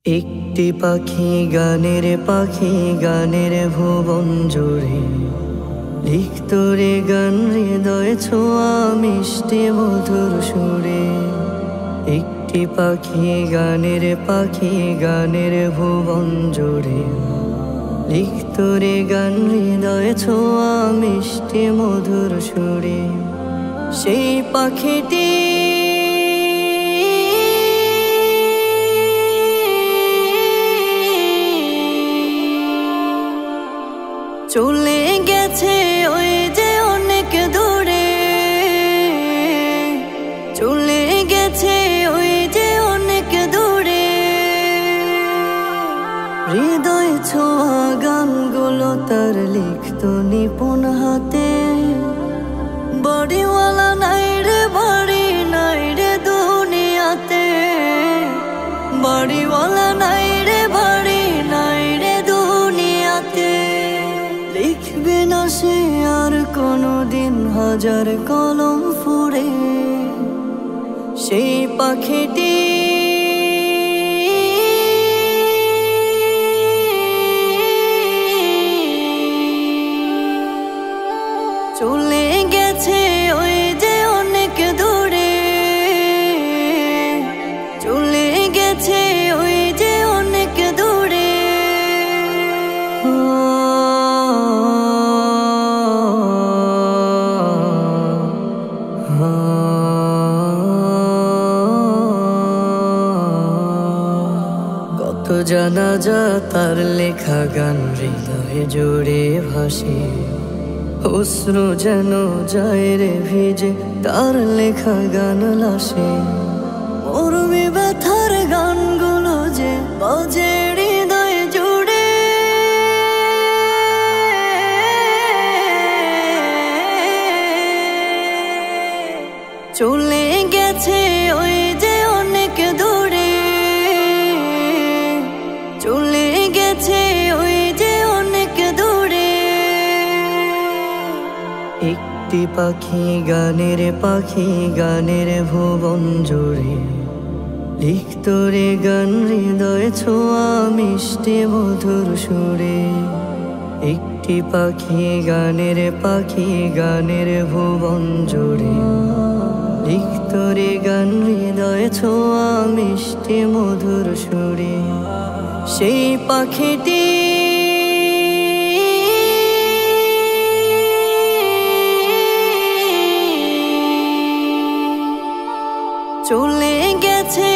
একটি পাখি গানের ভুবন জুড়ে লিখতো রে গান হৃদয় ছোঁয়া মিষ্টি মধুর সুরে। একটি পাখি গানের ভুবন জুড়ে লিখতো রে গান হৃদয় ছোঁয়া মিষ্টি মধুর সুরে। সেই পাখিটি চলে গেছে ওই যে অনেক দূরে, চলে গেছে ওই যে অনেক দূরে। হৃদয় ছোঁয়া গানগুলো তার লিখতো নিপুণ হাতে। বাড়িওয়ালা নাই রে বাড়ি নাই রে দুনিয়াতে, বাড়িওয়ালা নাই রে বাড়ি নাই রে দুনিয়াতে। লিখবে না সে আর কোনোদিন হাজার কলম ফুরে। সেই পাখিটি চলে গেছে ওই যে অনেক দূরে, চলে গেছে ওই যে অনেক দূরে। কত জানাজা তার লেখা গান হৃদয়ে জুড়ে ভাসে। অশ্রু যেন যায় রে ভিজে তার লেখা গান লাশে। মরমে ব্যথার গানগুলো যে বাজে হৃদয় জুড়ে। চলে গেছে ওই যে অনেক দূরে, চলে গেছে ওই যে অনেক দূরে। একটি পাখি গানের ভুবন জুড়ে লিখতো রে গান হৃদয় ছোঁয়া মিষ্টি মধুর সুরে। একটি পাখি গানের ভুবন জুড়ে লিখতো রে গান হৃদয় ছোঁয়া মিষ্টি মধুর সুরে। সেই পাখিটি চলে গেছে